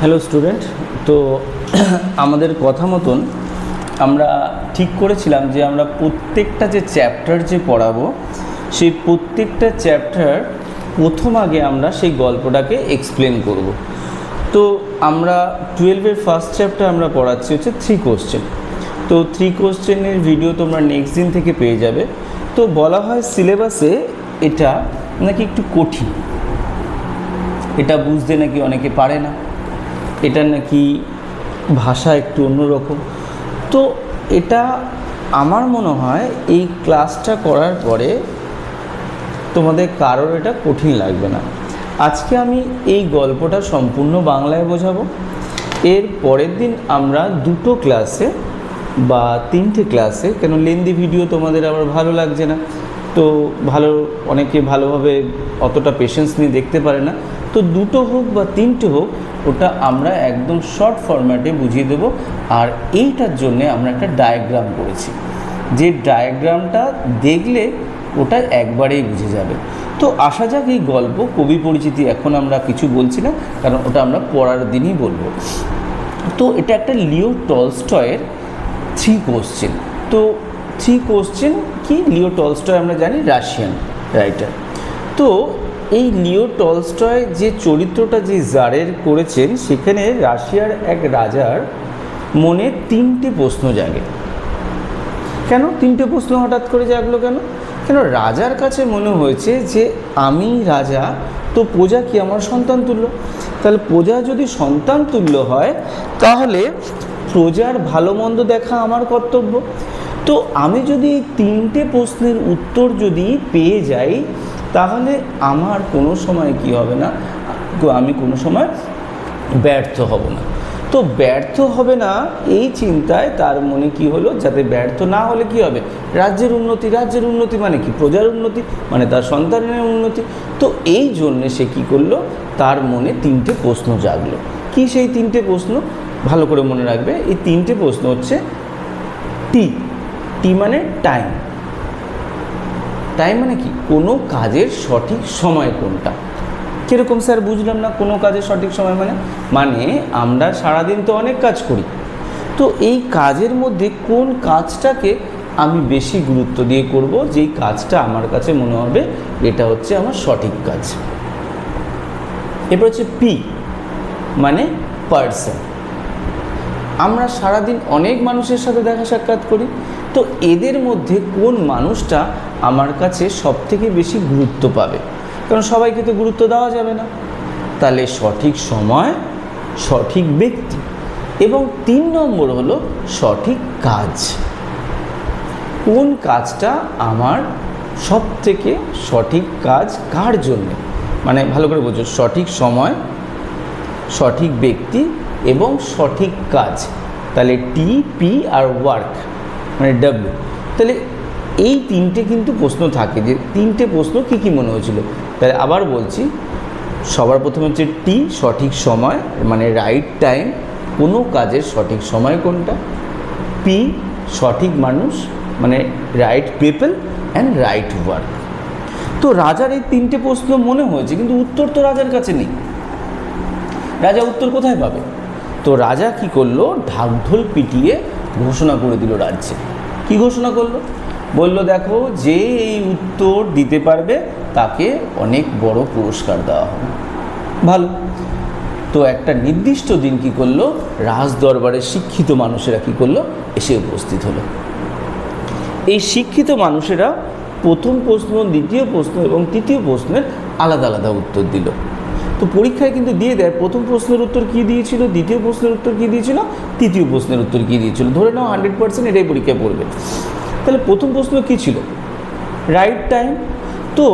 Hello student. তো আমাদের কথা মতন আমরা ঠিক করেছিলাম যে আমরা প্রত্যেকটা যে চ্যাপ্টার যে পড়াবো সেই প্রত্যেকটা চ্যাপ্টার প্রথম আগে আমরা সেই গল্পটাকে এক্সপ্লেন করব। তো আমরা 12-এর ফার্স্ট চ্যাপ্টার আমরা পড়াচ্ছি হচ্ছে 3 কোশ্চেন। তো 3 কোশ্চেনের ভিডিও তোমরা নেক্সট দিন থেকে পেয়ে যাবে। তো বলা হয় সিলেবাসে এটা নাকি একটু কঠিন, এটা বুঝতে নাকি অনেকে পারে না, এটা নাকি ভাষা একটু অন্যরকম। তো এটা আমার মনে হয় এই ক্লাসটা করার পরে তোমাদের কারোর এটা কঠিন লাগবে না। আজকে আমি এই গল্পটা সম্পূর্ণ বাংলায় বোঝাবো। এর পরের দিন আমরা 2টো ক্লাসে বা 3টে ক্লাসে, কেন লেন্দি ভিডিও তোমাদের আবার ভালো লাগছে না, তো অনেকে ভালোভাবে অতটা পেশেন্স নিয়ে দেখতে পারে না, তো 2টো হোক বা 3টে হোক ওটা আমরা একদম শর্ট ফরম্যাটে বুঝিয়ে দেব। আর এইটার জন্যে আমরা একটা ডায়াগ্রাম করেছি, যে ডায়াগ্রামটা দেখলে ওটা একবারেই বুঝে যাবে। তো আসা যাক এই গল্প কবি পরিচিতি, এখন আমরা কিছু বলছি না, কারণ ওটা আমরা পরের দিনই বলবো। তো এটা একটা লিও টলস্টয়ের 3 কোশ্চেন। তো 3 কোশ্চেন কি, লিও টলস্টয় আমরা জানি রাশিয়ান রাইটার। তো এই লিও টলস্টয় যে চরিত্রটা যে জারের করেছেন, সেখানে রাশিয়ার এক রাজার মনে 3টে প্রশ্ন জাগে। কেন 3টে প্রশ্ন হঠাৎ করে জাগলো? কেন রাজার কাছে মনে হয়েছে যে আমি রাজা, তো প্রজা কি আমার সন্তান তুল্য? তাহলে প্রজা যদি সন্তান তুল্য হয় তাহলে প্রজার ভালো মন্দ দেখা আমার কর্তব্য। তো আমি যদি 3টে প্রশ্নের উত্তর যদি পেয়ে যাই তাহলে আমার কোনো সময় কি হবে না, আমি কোনো সময় ব্যর্থ হব না। তো ব্যর্থ হবে না এই চিন্তায় তার মনে কি হলো, যাতে ব্যর্থ না হলে কি হবে, রাজ্যের উন্নতি। রাজ্যের উন্নতি মানে কি, প্রজার উন্নতি, মানে তার সন্তানের উন্নতি। তো এই জন্যে সে কী করলো, তার মনে 3টে প্রশ্ন জাগলো। কি সেই 3টে প্রশ্ন? ভালো করে মনে রাখবে, এই 3টে প্রশ্ন হচ্ছে টি মানে টাইম। টাইম মানে কি, কোনো কাজের সঠিক সময় কোনটা। কীরকম স্যার বুঝলাম না, কোনো কাজের সঠিক সময় মানে আমরা সারাদিন তো অনেক কাজ করি, তো এই কাজের মধ্যে কোন কাজটাকে আমি বেশি গুরুত্ব দিয়ে করব, যেই কাজটা আমার কাছে মনে হবে এটা হচ্ছে আমার সঠিক কাজ। এরপর হচ্ছে পি মানে পার্সন। আমরা সারাদিন অনেক মানুষের সাথে দেখা সাক্ষাৎ করি, তো এদের মধ্যে কোন মানুষটা আমার কাছে সবথেকে বেশি গুরুত্ব পাবে, কারণ সবাইকে তো গুরুত্ব দেওয়া যাবে না। তাহলে সঠিক সময়, সঠিক ব্যক্তি, এবং 3 নম্বর হলো সঠিক কাজ। কোন কাজটা আমার সবথেকে সঠিক কাজ কার জন্যে, মানে ভালো করে বোঝো, সঠিক সময়, সঠিক ব্যক্তি এবং সঠিক কাজ। তাহলে টি, পি আর ওয়ার্ক মানে ডাব্লিউ। তাহলে এই 3টে কিন্তু প্রশ্ন থাকে, যে 3টে প্রশ্ন কী কী মনে হয়েছিল। তাহলে আবার বলছি, সবার প্রথমে হচ্ছে টি সঠিক সময় মানে রাইট টাইম, কোনো কাজের সঠিক সময় কোনটা। পি সঠিক মানুষ মানে right people and right work. তো রাজার এই 3টে প্রশ্ন মনে হয়েছে, কিন্তু উত্তর তো রাজার কাছে নেই। রাজা উত্তর কোথায় পাবে? তো রাজা কি করলো, ঢাকঢোল পিটিয়ে ঘোষণা করে দিল রাজ্যে। কি ঘোষণা করলো? বলল, দেখো যে এই উত্তর দিতে পারবে তাকে অনেক বড় পুরস্কার দেওয়া হবে। ভালো। তো একটা নির্দিষ্ট দিন কি করলো, রাজ দরবারে শিক্ষিত মানুষেরা কি করলো, এসে উপস্থিত হলো। এই শিক্ষিত মানুষেরা প্রথম প্রশ্ন, দ্বিতীয় প্রশ্ন এবং তৃতীয় প্রশ্নের আলাদা আলাদা উত্তর দিল। তো পরীক্ষায় কিন্তু দিয়ে দেয়, প্রথম প্রশ্নের উত্তর কী দিয়েছিল, দ্বিতীয় প্রশ্নের উত্তর কী দিয়েছিল, তৃতীয় প্রশ্নের উত্তর কী দিয়েছিল। ধরে নাও 100% এটাই পরীক্ষায় পড়বে। তাহলে প্রথম প্রশ্ন কী ছিল, রাইট টাইম। তো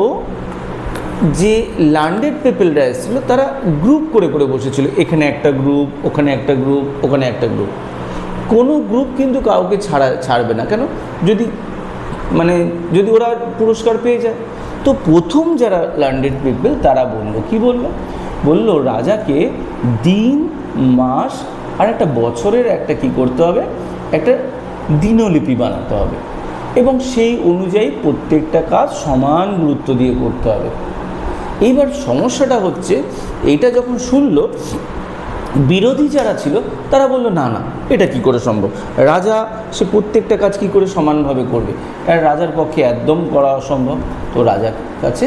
যে লার্নেড পিপলরা এসেছিল তারা গ্রুপ করে করে বসেছিল, এখানে একটা গ্রুপ, ওখানে একটা গ্রুপ, ওখানে একটা গ্রুপ। কোনো গ্রুপ কিন্তু কাউকে ছাড়বে না। কেন? যদি ওরা পুরস্কার পেয়ে যায়। তো প্রথম যারা লার্নেড পিপল তারা বললো রাজাকে দিন, মাস আর একটা বছরের একটা কি করতে হবে, একটা দিনলিপি বানাতে হবে, এবং সেই অনুযায়ী প্রত্যেকটা কাজ সমান গুরুত্ব দিয়ে করতে হবে। এইবার সমস্যাটা হচ্ছে, এইটা যখন শুনলো বিরোধী যারা ছিল তারা বলল না না, এটা কি করে সম্ভব, রাজা সে প্রত্যেকটা কাজ কি করে সমানভাবে করবে, আর রাজার পক্ষে একদম করা অসম্ভব। তো রাজার কাছে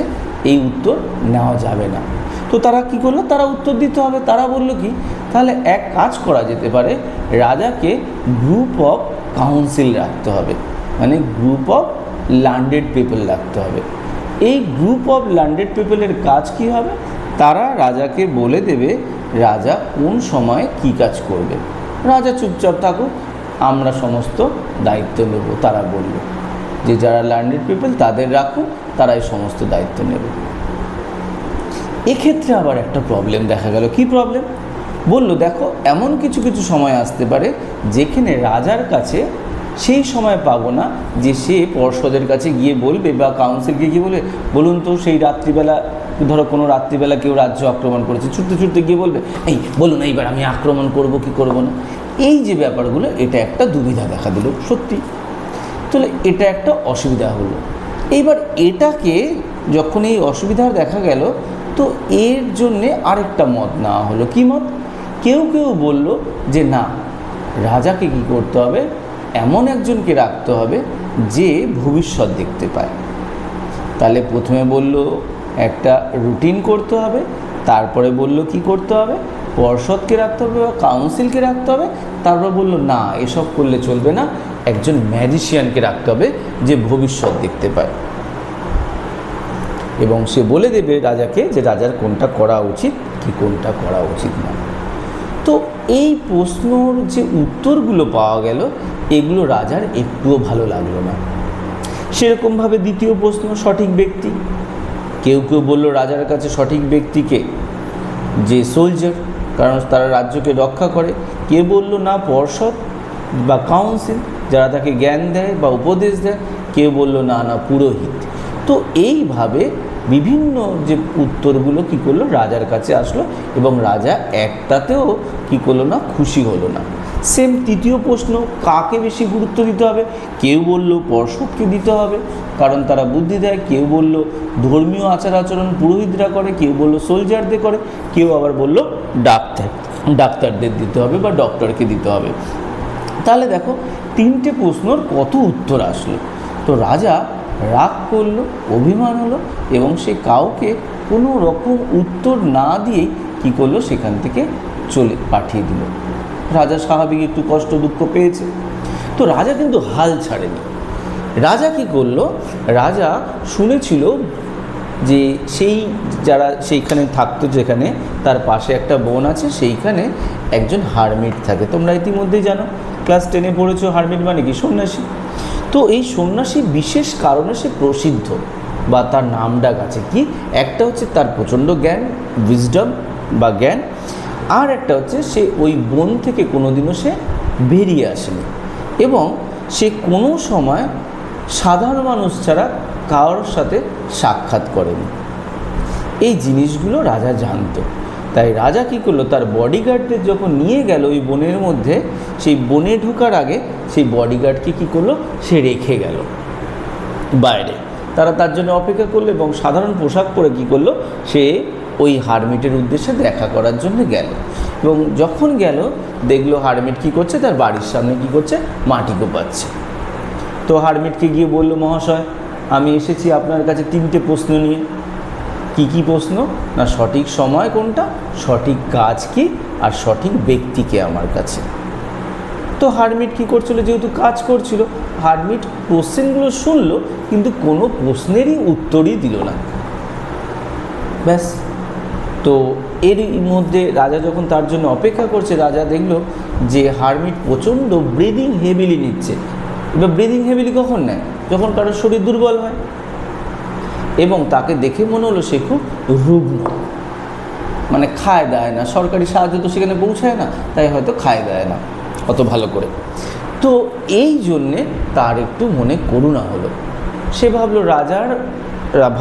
এই উত্তর নেওয়া যাবে না। তো তারা কি করলো, তারা উত্তর দিতে হবে। তারা বলল কি, তাহলে এক কাজ করা যেতে পারে, রাজাকে গ্রুপ অফ কাউন্সিল রাখতে হবে, মানে গ্রুপ অফ ল্যান্ডেড পিপল রাখতে হবে। এই গ্রুপ অফ ল্যান্ডেড পিপলের কাজ কি হবে, তারা রাজাকে বলে দেবে রাজা কোন সময়ে কি কাজ করবে। রাজা চুপচাপ থাকুক, আমরা সমস্ত দায়িত্ব নেব। তারা বলল যে যারা ল্যান্ডেড পিপল তাদের রাখুন, তারাই সমস্ত দায়িত্ব নেবে। এক্ষেত্রে আবার একটা প্রবলেম দেখা গেল। কি প্রবলেম? বলল দেখো, এমন কিছু কিছু সময় আসতে পারে যেখানে রাজার কাছে সেই সময় পাবো না যে সে পর্ষদের কাছে গিয়ে বলবে বা কাউন্সিলকে গিয়ে বলবে, বলুন তো সেই রাত্রিবেলা, ধরো কোনো রাত্রিবেলা কেউ রাজ্য আক্রমণ করেছে, ছুটতে ছুটতে গিয়ে বলবে এই বলুন এইবার আমি আক্রমণ করব কি করব না। এই যে ব্যাপারগুলো, এটা একটা দুবিধা দেখা দিল সত্যি। তাহলে এটা একটা অসুবিধা হলো। এইবার এটাকে যখন এই অসুবিধা দেখা গেল, তো এর জন্যে আরেকটা মত নেওয়া হলো। কি মত? কেউ কেউ বলল যে না, রাজাকে কি করতে হবে, এমন একজনকে রাখতে হবে যে ভবিষ্যৎ দেখতে পায়। তাহলে প্রথমে বলল একটা রুটিন করতে হবে, তারপরে বলল কি করতে হবে, পর্ষদকে রাখতে হবে বা কাউন্সিলকে রাখতে হবে, তারপর বলল না এসব করলে চলবে না, একজন ম্যাজিশিয়ানকে রাখতে হবে যে ভবিষ্যৎ দেখতে পায়, এবং সে বলে দেবে রাজাকে যে রাজার কোনটা করা উচিত কি কোনটা করা উচিত না। তো এই প্রশ্নর যে উত্তরগুলো পাওয়া গেল, এগুলো রাজার একটুও ভালো লাগলো না। সেরকমভাবে দ্বিতীয় প্রশ্ন, সঠিক ব্যক্তি। কেউ কেউ বলল রাজার কাছে সঠিক ব্যক্তিকে যে সোলজার, কারণ তারা রাজ্যকে রক্ষা করে। কে বলল না পর্ষদ বা কাউন্সিল, যারা তাকে জ্ঞান দেয় বা উপদেশ দেয়। কেউ বলল না না পুরোহিত। তো এইভাবে বিভিন্ন যে উত্তরগুলো কী করলো, রাজার কাছে আসলো, এবং রাজা একটাতেও কী করলো না, খুশি হলো না। সেম তৃতীয় প্রশ্ন, কাকে বেশি গুরুত্ব দিতে হবে? কেউ বলল পর্ষদকে দিতে হবে, কারণ তারা বুদ্ধি দেয়। কেউ বলল ধর্মীয় আচার আচরণ পুরোহিতরা করে, কেউ বলল সোলজারদের করে, কেউ আবার বলল ডাক্তারদের দিতে হবে বা ডক্টরকে দিতে হবে। তাহলে দেখো তিনটে প্রশ্নর কত উত্তর আসলো। তো রাজা রাগ করলো, অভিমান হলো, এবং সে কাউকে কোনো রকম উত্তর না দিয়েই কী করলো, সেখান থেকে পাঠিয়ে দিল। রাজা স্বাভাবিক একটু কষ্ট দুঃখ পেয়েছে। তো রাজা কিন্তু হাল ছাড়েনি। রাজা কি করলো, রাজা শুনেছিল যে যারা সেইখানে থাকতো, যেখানে তার পাশে একটা বন আছে, সেইখানে একজন হারমিট থাকে। তোমরা ইতিমধ্যেই জানো, ক্লাস 10-এ পড়েছো, হারমিট মানে কি, সন্ন্যাসী। তো এই সন্ন্যাসী বিশেষ কারণে সে প্রসিদ্ধ বা তার নাম ডাক আছে। কি একটা হচ্ছে তার প্রচণ্ড জ্ঞান, উইজডম বা জ্ঞান, আর একটা হচ্ছে সে ওই বন থেকে কোনোদিনও সে বেরিয়ে আসেনি, এবং সে কোনো সময় সাধারণ মানুষ ছাড়া কারোর সাথে সাক্ষাৎ করেনি। এই জিনিসগুলো রাজা জানতো। তাই রাজা কী করলো, তার বডিগার্ডদের যখন নিয়ে গেল ওই বনের মধ্যে, সেই বনে ঢোকার আগে সেই বডিগার্ডকে কী করলো, সে রেখে গেল বাইরে। তারা তার জন্য অপেক্ষা করলো, এবং সাধারণ পোশাক পরে কী করলো, সে ওই হারমিটের উদ্দেশ্যে দেখা করার জন্য গেল। এবং যখন গেল, দেখলো হারমিট কী করছে, তার বাড়ির সামনে কী করছে, মাটি কোপাচ্ছে। তো হারমিটকে গিয়ে বলল, মহাশয় আমি এসেছি আপনার কাছে 3টে প্রশ্ন নিয়ে। কি কি প্রশ্ন না, সঠিক সময় কোনটা, সঠিক কাজ কি, আর সঠিক ব্যক্তিকে আমার কাছে। তো হারমিট কী করছিল, যেহেতু কাজ করছিল, হারমিট কোশ্চেনগুলো শুনলো, কিন্তু কোনো প্রশ্নেরই উত্তরই দিল না। ব্যাস। তো এর মধ্যে রাজা যখন তার জন্য অপেক্ষা করছে, রাজা দেখলো যে হারমিট প্রচণ্ড ব্রিদিং হেভিলি নিচ্ছে। এবার ব্রিদিং হেভিলি কখন নেয়, যখন কারোর শরীর দুর্বল হয়, এবং তাকে দেখে মনে হলো সে খুব রুগ্ন, মানে খায় দেয় না, সরকারি সাহায্য তো সেখানে পৌঁছায় না, তাই হয়তো খায় দেয় না অত ভালো করে। তো এই জন্যে তার একটু মনে করুণা হলো। সে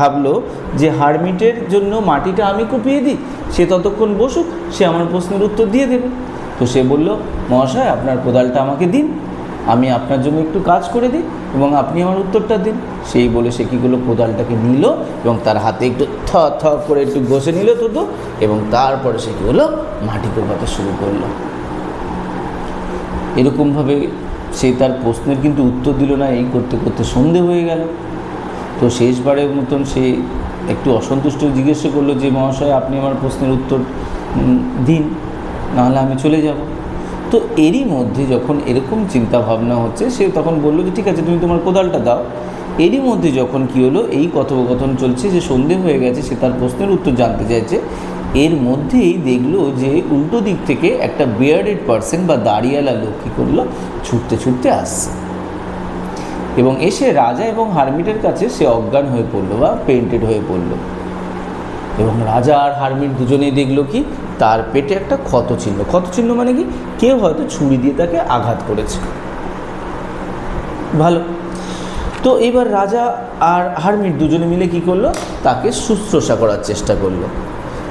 ভাবলো যে হারমিটের জন্য মাটিটা আমি কুপিয়ে দিই, সে ততক্ষণ বসুক, সে আমার প্রশ্নের উত্তর দিয়ে দেবে। তো সে বলল, মহাশয় আপনার কোদালটা আমাকে দিন। আমি আপনার জন্য একটু কাজ করে দিই এবং আপনি আমার উত্তরটা দিন। সেই বলে সে কী করলো, কোদালটাকে নিল এবং তার হাতে একটু থ থ করে একটু ঘষে নিল তুতো, এবং তারপরে সে কী হলো, মাটি কোপাতে শুরু করলো। এরকমভাবে সে তার প্রশ্নের কিন্তু উত্তর দিল না। এই করতে করতে সন্ধে হয়ে গেল। তো শেষবারের মতন সে একটু অসন্তুষ্ট জিজ্ঞেস করলো যে মহাশয়, আপনি আমার প্রশ্নের উত্তর দিন, নাহলে আমি চলে যাব। তো এরই মধ্যে যখন এরকম চিন্তা ভাবনা হচ্ছে, সে তখন বললো যে ঠিক আছে, তুমি তোমার কোদালটা দাও। এরই মধ্যে যখন কী হলো, এই কথোপকথন চলছে যে সন্ধে হয়ে গেছে, সে তার প্রশ্নের উত্তর জানতে চাইছে। এর মধ্যেই দেখলো যে উল্টো দিক থেকে একটা বিয়ার্ডেড পার্সন বা দাড়িওয়ালা লোক কী করলো, ছুটতে ছুটতে আসছে এবং এসে রাজা এবং হারমিটের কাছে সে অজ্ঞান হয়ে পড়লো বা পেন্টেড হয়ে পড়লো। এবং রাজা আর হারমিট দুজনেই দেখলো কি, তার পেটে একটা ক্ষতচিহ্ন। ক্ষতচিহ্ন মানে কি, কেউ হয়তো ছুরি দিয়ে তাকে আঘাত করেছে। ভালো। তো এবার রাজা আর হারমিট দুজনে মিলে কি করলো, তাকে শুশ্রূষা করার চেষ্টা করলো।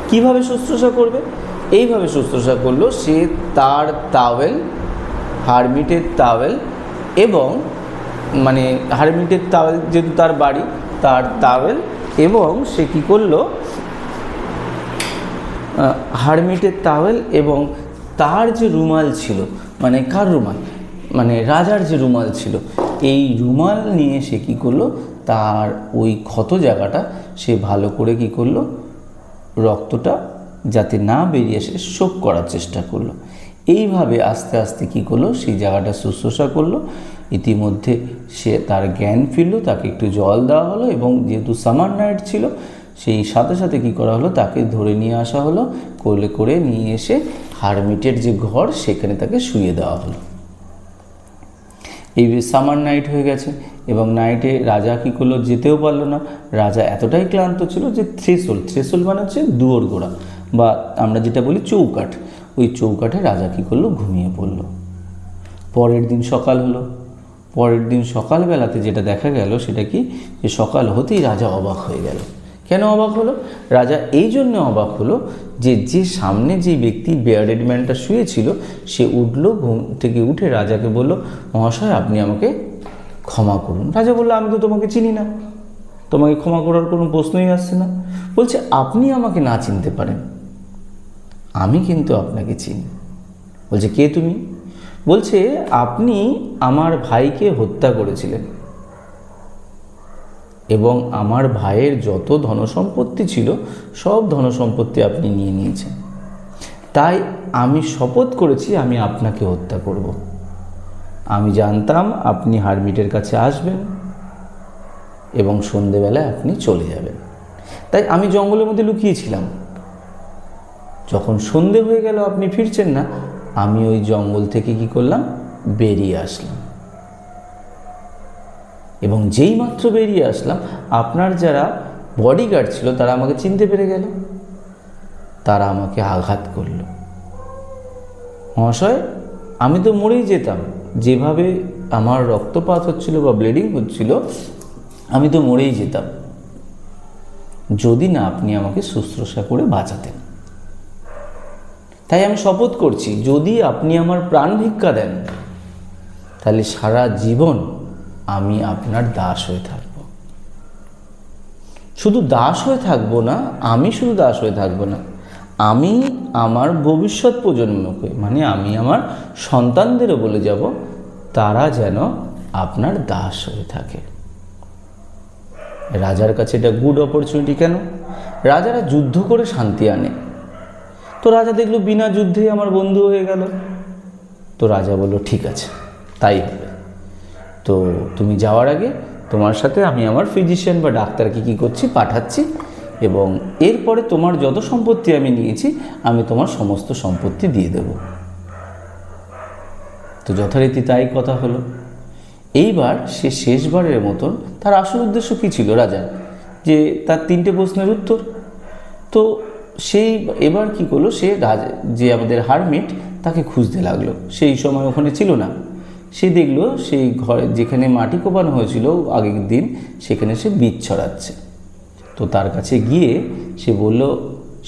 কিভাবে শুশ্রূষা করবে? এইভাবে শুশ্রূষা করলো, সে তার তাওয়েল, হারমিটের তাওয়েল এবং মানে হারমিটের তাওয়েল, যেহেতু তার বাড়ি, তার তাওয়েল এবং সে কী করলো, হারমিটের তাওয়েল এবং তার যে রুমাল ছিল, মানে কার রুমাল, মানে রাজার যে রুমাল ছিল, এই রুমাল নিয়ে সে কী করলো, তার ওই ক্ষত জায়গাটা সে ভালো করে কী করলো, রক্তটা যাতে না বেরিয়ে আসে শোক করার চেষ্টা করলো। এইভাবে আস্তে আস্তে কী করলো, সেই জায়গাটা শুশ্রূষা করলো। ইতিমধ্যে সে তার জ্ঞান ফিরল, তাকে একটু জল দেওয়া হলো এবং যেহেতু সামার নাইট ছিল, সেই সাথে সাথে কী করা হলো, তাকে ধরে নিয়ে আসা হলো, কোলে করে নিয়ে এসে হারমিটের যে ঘর, সেখানে তাকে শুইয়ে দেওয়া হলো। এই সামার নাইট হয়ে গেছে এবং নাইটে রাজা কী করলো, যেতেও পারলো না। রাজা এতটাই ক্লান্ত ছিল যে থ্রেশোল্ড মানে হচ্ছে দুয়োর গোড়া বা আমরা যেটা বলি চৌকাঠ, ওই চৌকাঠে রাজা কী করলো, ঘুমিয়ে পড়লো। পরের দিন সকাল হলো। পরের দিন সকালবেলাতে যেটা দেখা গেল, সেটা কি, যে সকাল হতেই রাজা অবাক হয়ে গেল। কেন অবাক হলো? রাজা এই জন্য অবাক হলো যে সামনে যে ব্যক্তি বিয়ার্ডেড ম্যানটা শুয়েছিল, সে উঠলো, ঘুম থেকে উঠে রাজাকে বলল, মহাশয় আপনি আমাকে ক্ষমা করুন। রাজা বলল, আমি তো তোমাকে চিনি না, তোমাকে ক্ষমা করার কোনো প্রশ্নই আসছে না। বলছে, আপনি আমাকে না চিনতে পারেন, আমি কিন্তু আপনাকে চিনি। বলছে, কে তুমি? বলছে, আপনি আমার ভাইকে হত্যা করেছিলেন এবং আমার ভাইয়ের যত ধনসম্পত্তি ছিল সব ধনসম্পত্তি আপনি নিয়ে নিয়েছেন। তাই আমি শপথ করেছি আমি আপনাকে হত্যা করব। আমি জানতাম আপনি হারমিটের কাছে আসবেন এবং সন্ধেবেলায় আপনি চলে যাবেন, তাই আমি জঙ্গলের মধ্যে লুকিয়েছিলাম। যখন সন্ধে হয়ে গেল, আপনি ফিরছেন না, আমি ওই জঙ্গল থেকে কি করলাম, বেরিয়ে আসলাম এবং যেই মাত্র বেরিয়ে আসলাম, আপনার যারা বডিগার্ড ছিল তারা আমাকে চিনতে পেরে গেল, তারা আমাকে আঘাত করল। মহাশয়, আমি তো মরেই যেতাম, যেভাবে আমার রক্তপাত হচ্ছিল বা ব্লিডিং হচ্ছিল, আমি তো মরেই যেতাম যদি না আপনি আমাকে শুশ্রূষা করে বাঁচাতেন। তাই আমি শপথ করছি, যদি আপনি আমার প্রাণ ভিক্ষা দেন, তাহলে সারা জীবন আমি আপনার দাস হয়ে থাকব। শুধু দাস হয়ে থাকবো না, আমি শুধু দাস হয়ে থাকবো না, আমি আমার ভবিষ্যৎ প্রজন্মকে, মানে আমি আমার সন্তানদেরও বলে যাব, তারা যেন আপনার দাস হয়ে থাকে। রাজার কাছে এটা গুড অপরচুনিটি। কেন? রাজারা যুদ্ধ করে শান্তি আনে। তো রাজা দেখলো বিনা যুদ্ধেই আমার বন্ধু হয়ে গেল। তো রাজা বলল, ঠিক আছে, তাই হবে। তো তুমি যাওয়ার আগে তোমার সাথে আমি আমার ফিজিশিয়ান বা ডাক্তারকে কী করছি, পাঠাচ্ছি, এবং এরপরে তোমার যত সম্পত্তি আমি নিয়েছি, আমি তোমার সমস্ত সম্পত্তি দিয়ে দেব। তো যথারীতি তাই কথা হলো। এইবার সে শেষবারের মতন, তার আসল উদ্দেশ্য কী ছিল রাজা, যে তার 3টে প্রশ্নের উত্তর। তো সেই এবার কি করলো, সে যে আমাদের হারমিট, তাকে খুঁজতে লাগলো। সেই সময় ওখানে ছিল না। সে দেখলো সেই ঘরে যেখানে মাটি কোপানো হয়েছিল আগের দিন, সেখানে সে বীজ ছড়াচ্ছে। তো তার কাছে গিয়ে সে বলল,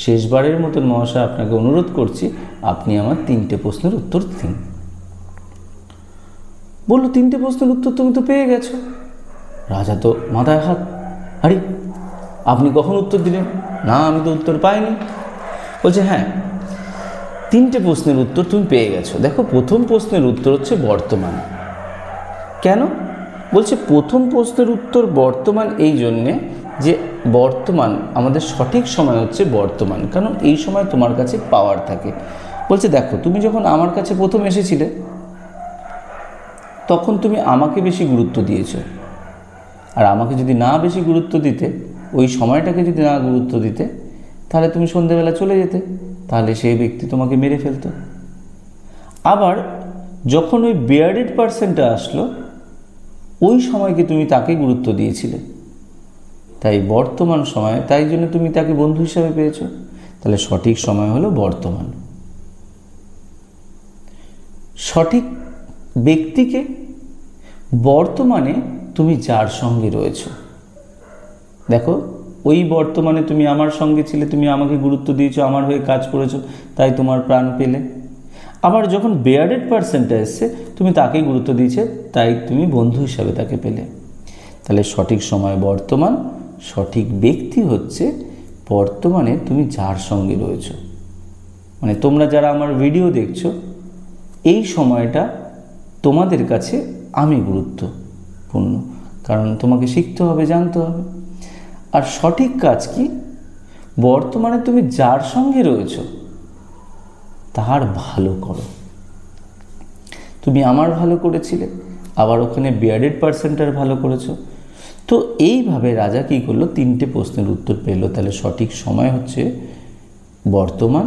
শেষবারের মতন মহাশয়, আপনাকে অনুরোধ করছি, আপনি আমার 3টে প্রশ্নের উত্তর দিন। বললো 3টে প্রশ্নের উত্তর তুমি তো পেয়ে গেছো। রাজা তো মাথায় হাত, আরে আপনি কখন উত্তর দিলেন? না, আমি তো উত্তর পাইনি। বলছে হ্যাঁ, 3টে প্রশ্নের উত্তর তুমি পেয়ে গেছো। দেখো, প্রথম প্রশ্নের উত্তর হচ্ছে বর্তমান। কেন? বলছে প্রথম প্রশ্নের উত্তর বর্তমান এই জন্যে যে বর্তমান, আমাদের সঠিক সময় হচ্ছে বর্তমান, কারণ এই সময় তোমার কাছে পাওয়ার থাকে। বলছে দেখো, তুমি যখন আমার কাছে প্রথম এসেছিলে তখন তুমি আমাকে বেশি গুরুত্ব দিয়েছো, আর আমাকে যদি না বেশি গুরুত্ব দিতে, ওই সময়টাকে যদি না গুরুত্ব দিতে, তাহলে তুমি সন্ধেবেলা চলে যেতে, তাহলে সেই ব্যক্তি তোমাকে মেরে ফেলতো। আবার যখন ওই বিয়ার্ডেড পার্সনটা আসলো, ওই সময়কে তুমি তাকে গুরুত্ব দিয়েছিলে, তাই বর্তমান সময়, তাই জন্য তুমি তাকে বন্ধু হিসাবে পেয়েছো। তাহলে সঠিক সময় হলো বর্তমান। সঠিক ব্যক্তিকে বর্তমানে তুমি যার সঙ্গে রয়েছো। দেখো, ওই বর্তমানে তুমি আমার সঙ্গে ছিলে, তুমি আমাকে গুরুত্ব দিয়েছো, আমার হয়ে কাজ করেছো, তাই তোমার প্রাণ পেলে। আবার যখন বিয়ার্ডেড পার্সনটা এসছে, তুমি তাকে গুরুত্ব দিয়েছে, তাই তুমি বন্ধু হিসাবে তাকে পেলে। তাহলে সঠিক সময় বর্তমান, সঠিক ব্যক্তি হচ্ছে বর্তমানে তুমি যার সঙ্গে রয়েছো। মানে তোমরা যারা আমার ভিডিও দেখছো, এই সময়টা তোমাদের কাছে আমি গুরুত্বপূর্ণ, কারণ তোমাকে শিখতে হবে, জানতে হবে। আর সঠিক কাজ কি? বর্তমানে তুমি যার সঙ্গে রয়েছো তার ভালো করো। তুমি আমার ভালো করেছিলে, আবার ওখানে বিয়ার্ডেড পার্সনটার ভালো করেছো। তো এইভাবে রাজা কী করলো? 3টে প্রশ্নের উত্তর পেল। তাহলে সঠিক সময় হচ্ছে বর্তমান,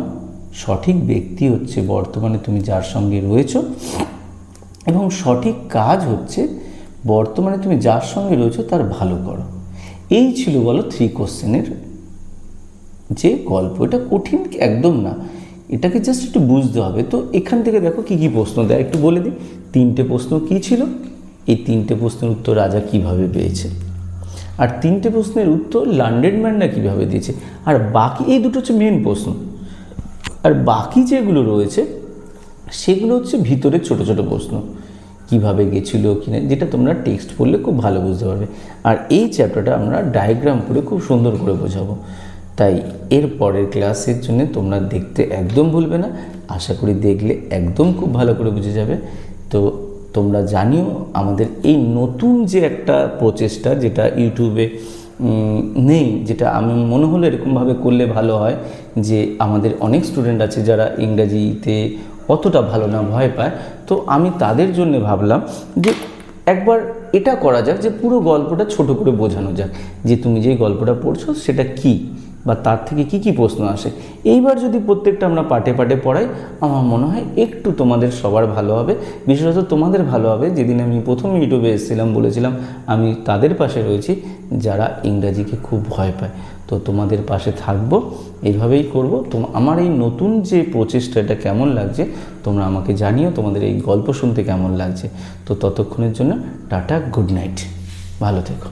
সঠিক ব্যক্তি হচ্ছে বর্তমানে তুমি যার সঙ্গে রয়েছো, এবং সঠিক কাজ হচ্ছে বর্তমানে তুমি যার সঙ্গে রয়েছো তার ভালো করো। এই ছিল বলো 3 কোশ্চেনের যে গল্প। এটা কঠিন একদম না, এটাকে জাস্ট একটু বুঝতে হবে। তো এখান থেকে দেখো কি কি প্রশ্ন দেয়, একটু বলে দিই। 3টে প্রশ্ন কি ছিল, এই 3টে প্রশ্নের উত্তর রাজা কিভাবে পেয়েছে, আর 3টে প্রশ্নের উত্তর লার্নেড ম্যানরা কীভাবে দিয়েছে, আর বাকি এই দুটো হচ্ছে মেন প্রশ্ন। আর বাকি যেগুলো রয়েছে সেগুলো হচ্ছে ভিতরের ছোট ছোট প্রশ্ন, কিভাবে গেছিলো কিনা, যেটা তোমরা টেক্সট পড়লে খুব ভালো বুঝতে পারবে। আর এই চ্যাপ্টারটা আমরা ডায়াগ্রাম করে খুব সুন্দর করে বোঝাবো। তাই এর পরের ক্লাসের জন্য তোমরা দেখতে একদম ভুলবে না। আশা করি দেখলে একদম খুব ভালো করে বুঝে যাবে। তো তোমরা জানিও আমাদের এই নতুন যে একটা প্রচেষ্টা, যেটা ইউটিউবে নেই, যেটা আমি মনে হলো এরকমভাবে করলে ভালো হয়, যে আমাদের অনেক স্টুডেন্ট আছে যারা ইংরাজিতে অতটা ভালো না, ভয় পায়। তো আমি তাদের জন্য ভাবলাম যে একবার এটা করা যাক, যে পুরো গল্পটা ছোট করে বোঝানো যাক, যে তুমি যে গল্পটা পড়ছো সেটা কি, বা তার থেকে কি কি প্রশ্ন আসে। এইবার যদি প্রত্যেকটা আমরা পাটে পাটে পড়াই, আমার মনে হয় একটু তোমাদের সবার ভালো হবে। বিশেষত তোমাদের ভালো হবে। যেদিন আমি প্রথম ইউটিউবে এসেছিলাম, বলেছিলাম আমি তাদের পাশে রয়েছি যারা ইংরাজিকে খুব ভয় পায়। তো তোমাদের পাশে থাকবো, এইভাবেই করব। আমার এই নতুন যে প্রচেষ্টা, এটা কেমন লাগছে তোমরা আমাকে জানিও, তোমাদের এই গল্প শুনতে কেমন লাগছে। তো ততক্ষণের জন্য টাটা, গুড নাইট, ভালো থেকো।